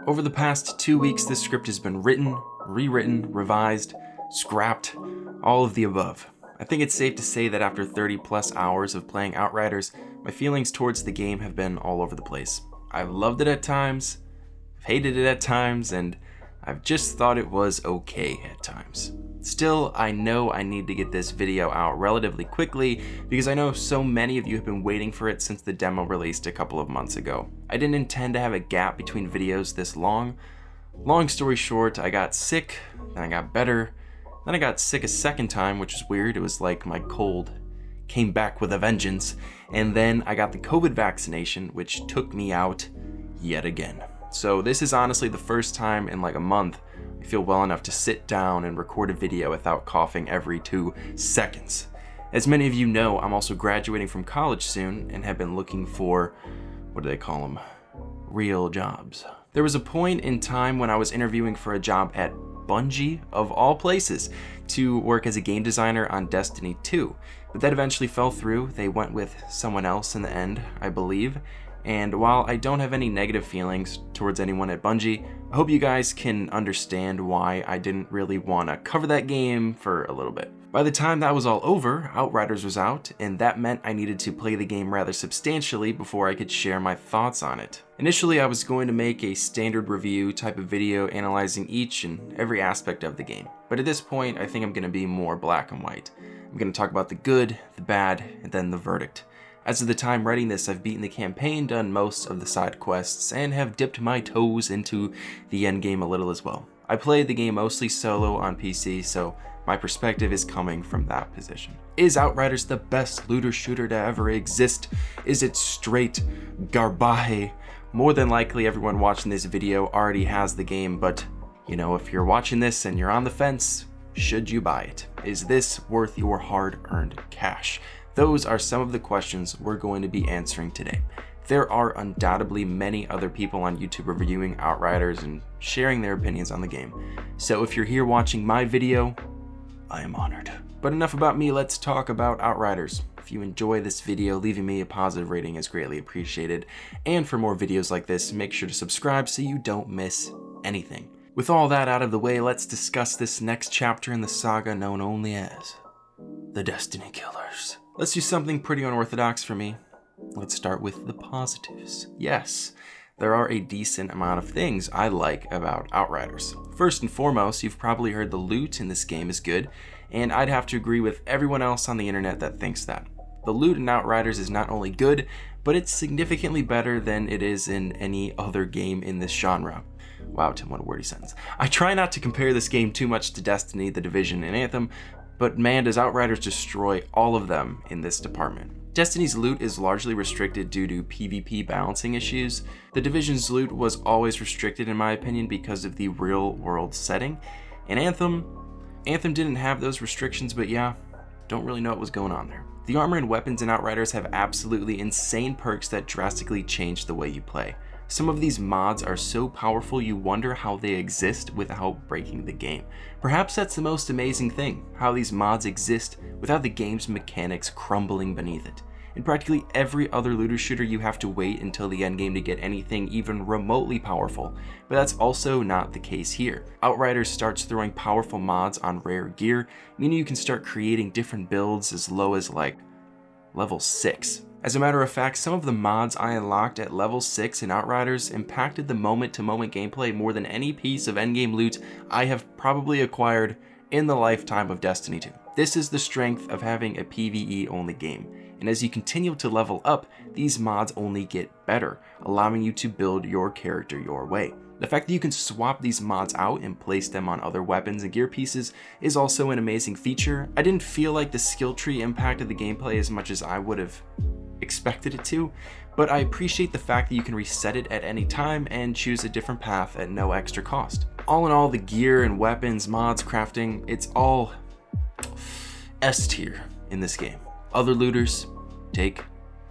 Over the past 2 weeks, this script has been written, rewritten, revised, scrapped, all of the above. I think it's safe to say that after 30 plus hours of playing Outriders, my feelings towards the game have been all over the place. I've loved it at times, I've hated it at times, and I've just thought it was okay at times. Still, I know I need to get this video out relatively quickly because I know so many of you have been waiting for it since the demo released a couple of months ago. I didn't intend to have a gap between videos this long. Long story short, I got sick, then I got better, then I got sick a second time, which is weird. It was like my cold came back with a vengeance, and then I got the COVID vaccination, which took me out yet again. So this is honestly the first time in like a month I feel well enough to sit down and record a video without coughing every 2 seconds. As many of you know, I'm also graduating from college soon and have been looking for, what do they call them? Real jobs. There was a point in time when I was interviewing for a job at Bungie, of all places, to work as a game designer on Destiny 2, but that eventually fell through. They went with someone else in the end, I believe. And while I don't have any negative feelings towards anyone at Bungie, I hope you guys can understand why I didn't really want to cover that game for a little bit. By the time that was all over, Outriders was out, and that meant I needed to play the game rather substantially before I could share my thoughts on it. Initially, I was going to make a standard review type of video analyzing each and every aspect of the game, but at this point, I think I'm going to be more black and white. I'm going to talk about the good, the bad, and then the verdict. As of the time writing this, I've beaten the campaign, done most of the side quests, and have dipped my toes into the endgame a little as well. I played the game mostly solo on PC, so my perspective is coming from that position. Is Outriders the best looter shooter to ever exist? Is it straight garbage? More than likely everyone watching this video already has the game, but you know, if you're watching this and you're on the fence, should you buy it? Is this worth your hard-earned cash? Those are some of the questions we're going to be answering today. There are undoubtedly many other people on YouTube reviewing Outriders and sharing their opinions on the game. So if you're here watching my video, I am honored. But enough about me, let's talk about Outriders. If you enjoy this video, leaving me a positive rating is greatly appreciated. And for more videos like this, make sure to subscribe so you don't miss anything. With all that out of the way, let's discuss this next chapter in the saga known only as the Destiny Killers. Let's do something pretty unorthodox for me. Let's start with the positives. Yes, there are a decent amount of things I like about Outriders. First and foremost, you've probably heard the loot in this game is good, and I'd have to agree with everyone else on the internet that thinks that. The loot in Outriders is not only good, but it's significantly better than it is in any other game in this genre. Wow, Tim, what a wordy sentence. I try not to compare this game too much to Destiny, The Division, and Anthem, but man, does Outriders destroy all of them in this department. Destiny's loot is largely restricted due to PvP balancing issues. The Division's loot was always restricted in my opinion because of the real world setting. And Anthem didn't have those restrictions, but yeah, don't really know what was going on there. The armor and weapons in Outriders have absolutely insane perks that drastically change the way you play. Some of these mods are so powerful you wonder how they exist without breaking the game. Perhaps that's the most amazing thing, how these mods exist without the game's mechanics crumbling beneath it. In practically every other looter shooter you have to wait until the endgame to get anything even remotely powerful, but that's also not the case here. Outriders starts throwing powerful mods on rare gear, meaning you can start creating different builds as low as like level 6. As a matter of fact, some of the mods I unlocked at level 6 in Outriders impacted the moment-to-moment gameplay more than any piece of endgame loot I have probably acquired in the lifetime of Destiny 2. This is the strength of having a PvE-only game, and as you continue to level up, these mods only get better, allowing you to build your character your way. The fact that you can swap these mods out and place them on other weapons and gear pieces is also an amazing feature. I didn't feel like the skill tree impacted the gameplay as much as I would have expected it to, but I appreciate the fact that you can reset it at any time and choose a different path at no extra cost. All in all, the gear and weapons, mods, crafting, it's all S tier in this game. Other looters, take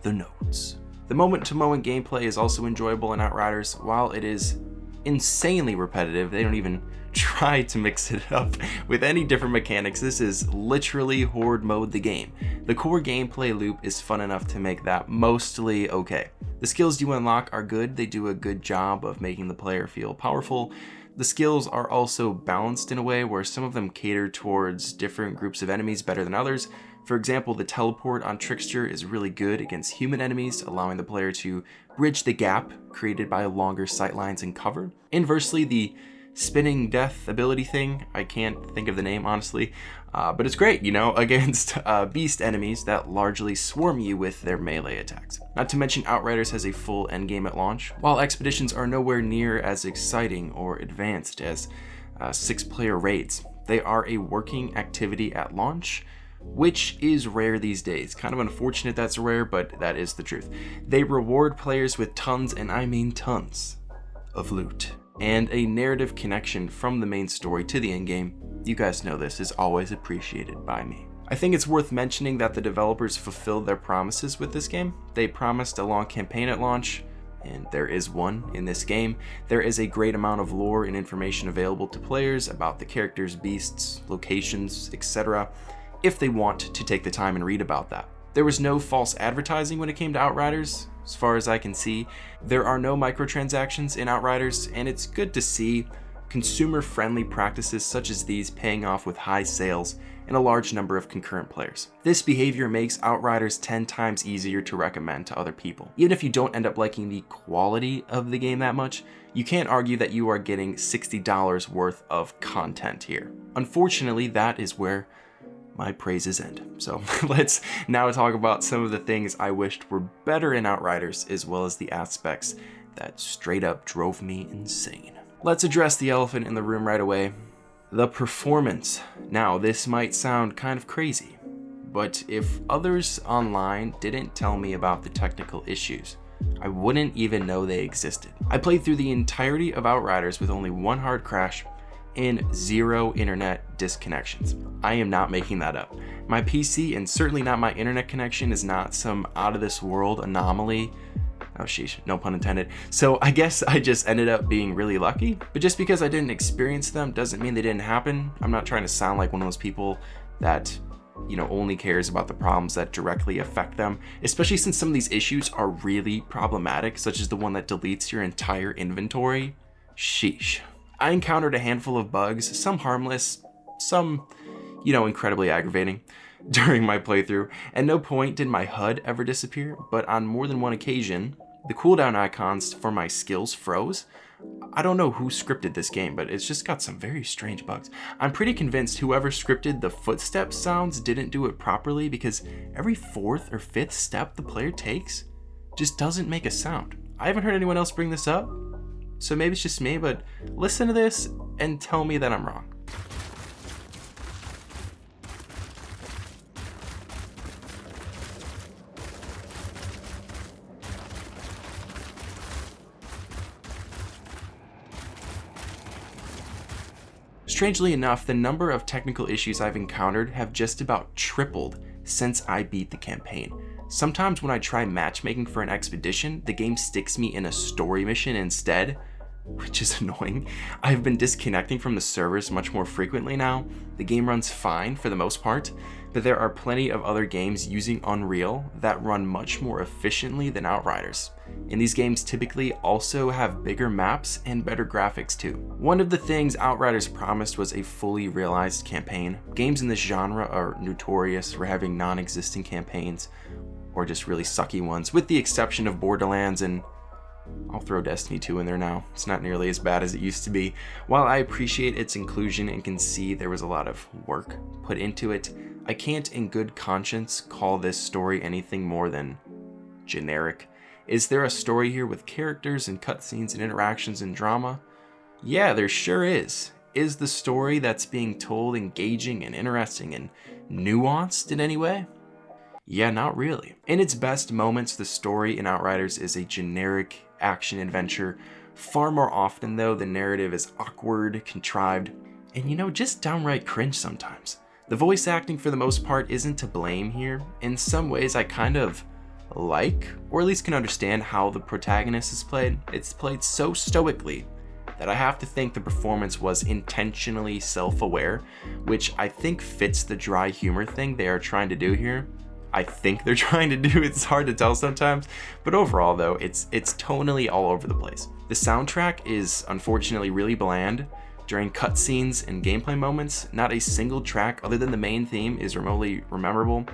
the notes. The moment-to-moment gameplay is also enjoyable in Outriders. While it is insanely repetitive, they don't even try try to mix it up with any different mechanics, this is literally horde mode the game. The core gameplay loop is fun enough to make that mostly okay. The skills you unlock are good, they do a good job of making the player feel powerful. The skills are also balanced in a way where some of them cater towards different groups of enemies better than others. For example, the teleport on Trickster is really good against human enemies, allowing the player to bridge the gap created by longer sightlines and cover. Inversely, the spinning death ability thing, I can't think of the name honestly, but it's great, you know, against beast enemies that largely swarm you with their melee attacks. Not to mention Outriders has a full endgame at launch, while expeditions are nowhere near as exciting or advanced as 6-player raids. They are a working activity at launch, which is rare these days. Kind of unfortunate that's rare, but that is the truth. They reward players with tons, and I mean tons, of loot, and a narrative connection from the main story to the endgame. You guys know this is always appreciated by me. I think it's worth mentioning that the developers fulfilled their promises with this game. They promised a long campaign at launch, and there is one in this game. There is a great amount of lore and information available to players about the characters, beasts, locations, etc., if they want to take the time and read about that. There was no false advertising when it came to Outriders, as far as I can see. There are no microtransactions in Outriders, and it's good to see consumer-friendly practices such as these paying off with high sales and a large number of concurrent players. This behavior makes Outriders 10 times easier to recommend to other people. Even if you don't end up liking the quality of the game that much, you can't argue that you are getting $60 worth of content here. Unfortunately, that is where my praises end. So let's now talk about some of the things I wished were better in Outriders, as well as the aspects that straight up drove me insane. Let's address the elephant in the room right away. The performance. Now, this might sound kind of crazy, but if others online didn't tell me about the technical issues, I wouldn't even know they existed. I played through the entirety of Outriders with only one hard crash and 0 internet disconnections. I am not making that up. My PC, and certainly not my internet connection, is not some out of this world anomaly. Oh sheesh, no pun intended. So I guess I just ended up being really lucky, but just because I didn't experience them doesn't mean they didn't happen. I'm not trying to sound like one of those people that, you know, only cares about the problems that directly affect them, especially since some of these issues are really problematic, such as the one that deletes your entire inventory. Sheesh. I encountered a handful of bugs, some harmless, some, you know, incredibly aggravating during my playthrough. At no point did my HUD ever disappear, but on more than one occasion, the cooldown icons for my skills froze. I don't know who scripted this game, but it's just got some very strange bugs. I'm pretty convinced whoever scripted the footstep sounds didn't do it properly, because every 4th or 5th step the player takes just doesn't make a sound. I haven't heard anyone else bring this up, so maybe it's just me, but listen to this and tell me that I'm wrong. Strangely enough, the number of technical issues I've encountered have just about tripled since I beat the campaign. Sometimes when I try matchmaking for an expedition, the game sticks me in a story mission instead, which is annoying. I've been disconnecting from the servers much more frequently now. The game runs fine for the most part, but there are plenty of other games using Unreal that run much more efficiently than Outriders. And these games typically also have bigger maps and better graphics too. One of the things Outriders promised was a fully realized campaign. Games in this genre are notorious for having non-existent campaigns, or just really sucky ones, with the exception of Borderlands, and I'll throw Destiny 2 in there now. It's not nearly as bad as it used to be. While I appreciate its inclusion and can see there was a lot of work put into it, I can't in good conscience call this story anything more than generic. Is there a story here with characters and cutscenes and interactions and drama? Yeah, there sure is. Is the story that's being told engaging and interesting and nuanced in any way? Yeah, not really. In its best moments, the story in Outriders is a generic action adventure. Far more often though, the narrative is awkward, contrived, and, you know, just downright cringe sometimes. The voice acting for the most part isn't to blame here. In some ways I kind of like, or at least can understand how the protagonist is played. It's played so stoically that I have to think the performance was intentionally self-aware, which I think fits the dry humor thing they are trying to do here. I think they're trying to do, it's hard to tell sometimes, but overall though, it's tonally all over the place. The soundtrack is unfortunately really bland. During cutscenes and gameplay moments, not a single track other than the main theme is remotely memorable,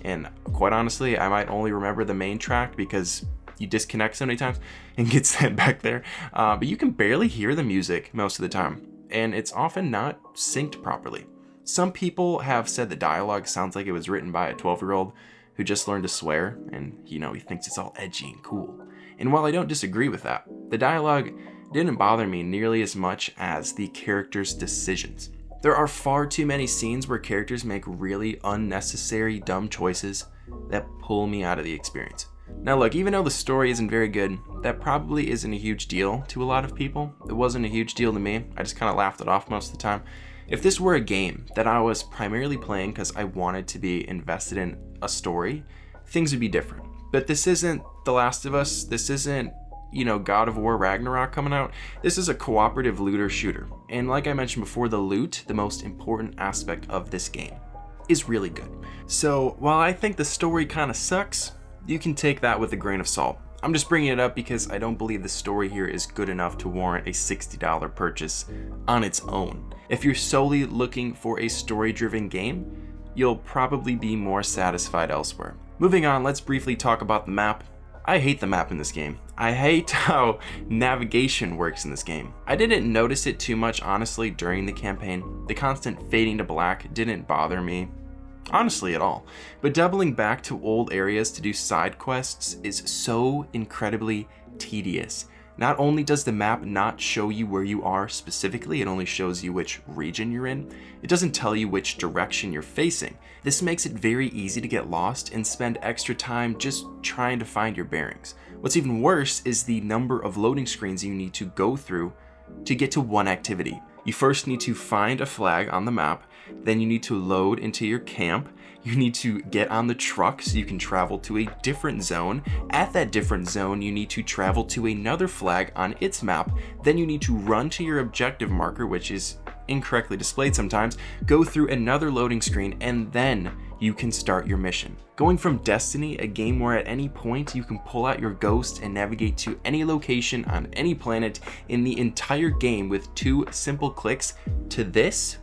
and quite honestly, I might only remember the main track because you disconnect so many times and get sent back there, but you can barely hear the music most of the time, and it's often not synced properly. Some people have said the dialogue sounds like it was written by a 12-year-old who just learned to swear, and he thinks it's all edgy and cool. And while I don't disagree with that, the dialogue didn't bother me nearly as much as the characters' decisions. There are far too many scenes where characters make really unnecessary dumb choices that pull me out of the experience. Now look, even though the story isn't very good, that probably isn't a huge deal to a lot of people. It wasn't a huge deal to me. I just kind of laughed it off most of the time. If this were a game that I was primarily playing because I wanted to be invested in a story, things would be different. But this isn't The Last of Us. This isn't, God of War Ragnarok coming out. This is a cooperative looter shooter. And like I mentioned before, the loot, the most important aspect of this game, is really good. So while I think the story kind of sucks, you can take that with a grain of salt. I'm just bringing it up because I don't believe the story here is good enough to warrant a $60 purchase on its own. If you're solely looking for a story-driven game, you'll probably be more satisfied elsewhere. Moving on, let's briefly talk about the map. I hate the map in this game. I hate how navigation works in this game. I didn't notice it too much, honestly, during the campaign. The constant fading to black didn't bother me, honestly, at all. But doubling back to old areas to do side quests is so incredibly tedious. Not only does the map not show you where you are specifically, it only shows you which region you're in. It doesn't tell you which direction you're facing. This makes it very easy to get lost and spend extra time just trying to find your bearings. What's even worse is the number of loading screens you need to go through to get to one activity. You first need to find a flag on the map, then you need to load into your camp, you need to get on the truck so you can travel to a different zone. At that different zone, you need to travel to another flag on its map, then you need to run to your objective marker, which is incorrectly displayed sometimes, go through another loading screen, and then you can start your mission. Going from Destiny, a game where at any point you can pull out your ghost and navigate to any location on any planet in the entire game with 2 simple clicks, to this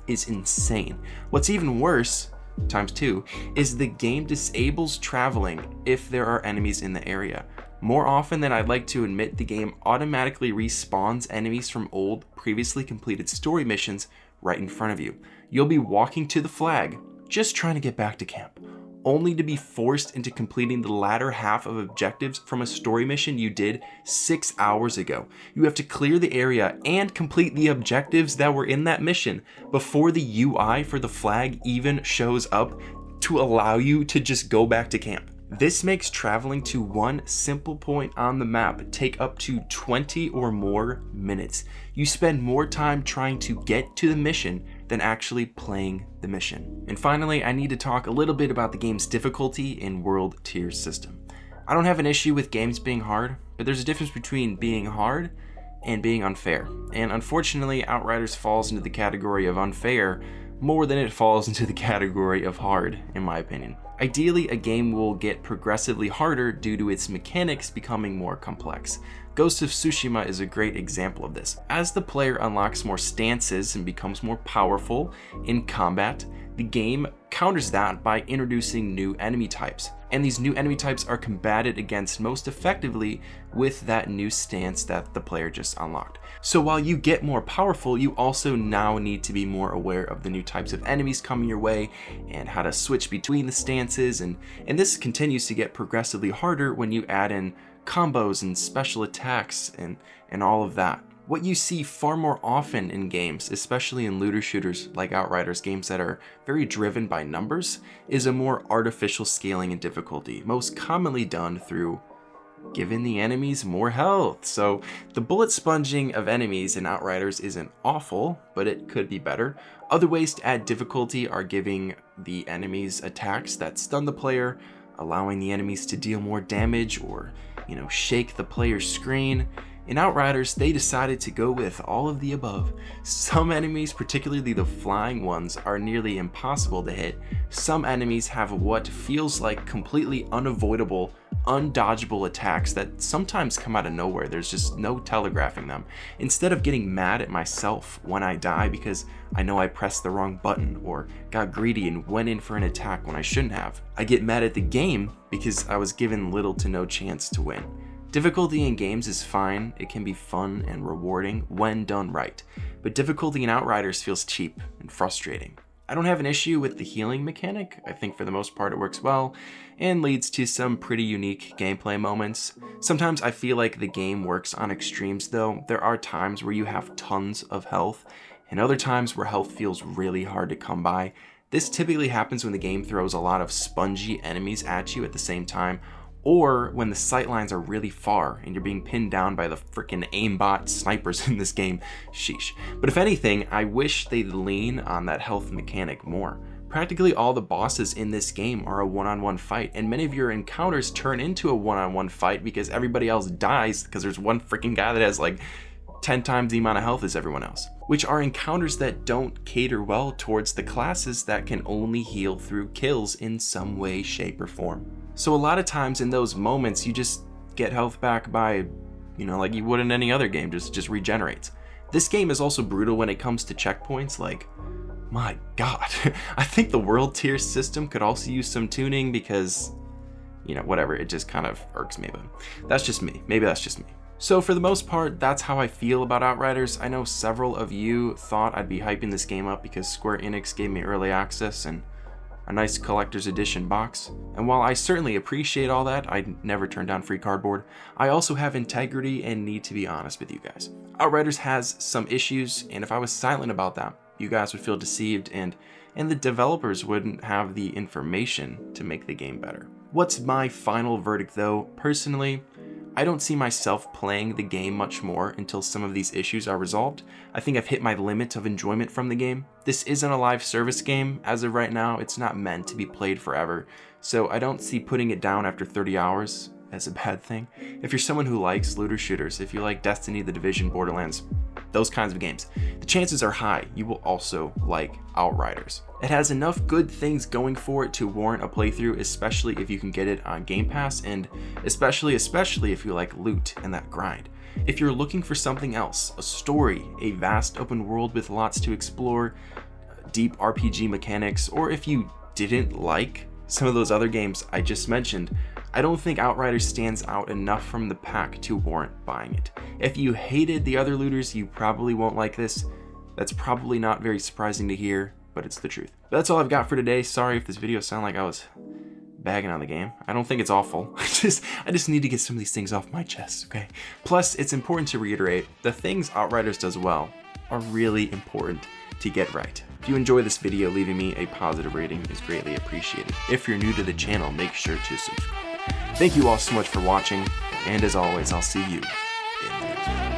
is insane. What's even worse, times 2, is the game disables traveling if there are enemies in the area. More often than I'd like to admit, the game automatically respawns enemies from old, previously completed story missions right in front of you. You'll be walking to the flag, just trying to get back to camp, only to be forced into completing the latter half of objectives from a story mission you did 6 hours ago. You have to clear the area and complete the objectives that were in that mission before the UI for the flag even shows up to allow you to just go back to camp. This makes traveling to one simple point on the map take up to 20 or more minutes. You spend more time trying to get to the mission than actually playing the mission. And finally, I need to talk a little bit about the game's difficulty and world tier system. I don't have an issue with games being hard, but there's a difference between being hard and being unfair. And unfortunately, Outriders falls into the category of unfair more than it falls into the category of hard, in my opinion. Ideally, a game will get progressively harder due to its mechanics becoming more complex. Ghost of Tsushima is a great example of this. As the player unlocks more stances and becomes more powerful in combat, the game counters that by introducing new enemy types. And these new enemy types are combated against most effectively with that new stance that the player just unlocked. So while you get more powerful, you also now need to be more aware of the new types of enemies coming your way and how to switch between the stances, and this continues to get progressively harder when you add in combos and special attacks and all of that. What you see far more often in games, especially in looter shooters like Outriders, games that are very driven by numbers, is a more artificial scaling and difficulty, most commonly done through giving the enemies more health. So the bullet sponging of enemies in Outriders isn't awful, but it could be better. Other ways to add difficulty are giving the enemies attacks that stun the player, allowing the enemies to deal more damage, or shake the player's screen. In Outriders, they decided to go with all of the above. Some enemies, particularly the flying ones, are nearly impossible to hit. Some enemies have what feels like completely unavoidable, undodgeable attacks that sometimes come out of nowhere. There's just no telegraphing them. Instead of getting mad at myself when I die because I know I pressed the wrong button or got greedy and went in for an attack when I shouldn't have, I get mad at the game because I was given little to no chance to win. Difficulty in games is fine, it can be fun and rewarding when done right, but difficulty in Outriders feels cheap and frustrating. I don't have an issue with the healing mechanic. I think for the most part it works well and leads to some pretty unique gameplay moments. Sometimes I feel like the game works on extremes though. There are times where you have tons of health and other times where health feels really hard to come by. This typically happens when the game throws a lot of spongy enemies at you at the same time, or when the sightlines are really far and you're being pinned down by the frickin' aimbot snipers in this game. Sheesh. But if anything, I wish they'd lean on that health mechanic more. Practically all the bosses in this game are a one-on-one fight, and many of your encounters turn into a one-on-one fight because everybody else dies because there's one freaking guy that has like 10 times the amount of health as everyone else, which are encounters that don't cater well towards the classes that can only heal through kills in some way, shape, or form. So a lot of times in those moments, you just get health back by, like you would in any other game, just regenerates. This game is also brutal when it comes to checkpoints. Like, my God, I think the world tier system could also use some tuning because, whatever, it just kind of irks me, but that's just me. Maybe that's just me. So for the most part, that's how I feel about Outriders. I know several of you thought I'd be hyping this game up because Square Enix gave me early access and a nice collector's edition box. And while I certainly appreciate all that, I'd never turn down free cardboard, I also have integrity and need to be honest with you guys. Outriders has some issues, and if I was silent about that, you guys would feel deceived and the developers wouldn't have the information to make the game better. What's my final verdict though? Personally, I don't see myself playing the game much more until some of these issues are resolved. I think I've hit my limit of enjoyment from the game. This isn't a live service game. As of right now, it's not meant to be played forever, so I don't see putting it down after 30 hours as a bad thing. If you're someone who likes looter shooters, if you like Destiny, The Division, Borderlands, those kinds of games, the chances are high you will also like Outriders. It has enough good things going for it to warrant a playthrough, especially if you can get it on Game Pass, and especially if you like loot and that grind. If you're looking for something else, a story, a vast open world with lots to explore, deep RPG mechanics, or if you didn't like some of those other games I just mentioned, I don't think Outriders stands out enough from the pack to warrant buying it. If you hated the other looters, you probably won't like this. That's probably not very surprising to hear, but it's the truth. But that's all I've got for today. Sorry if this video sounded like I was bagging on the game. I don't think it's awful. I just need to get some of these things off my chest, okay? Plus, it's important to reiterate, the things Outriders does well are really important to get right. If you enjoy this video, leaving me a positive rating is greatly appreciated. If you're new to the channel, make sure to subscribe. Thank you all so much for watching, and as always, I'll see you in the next one.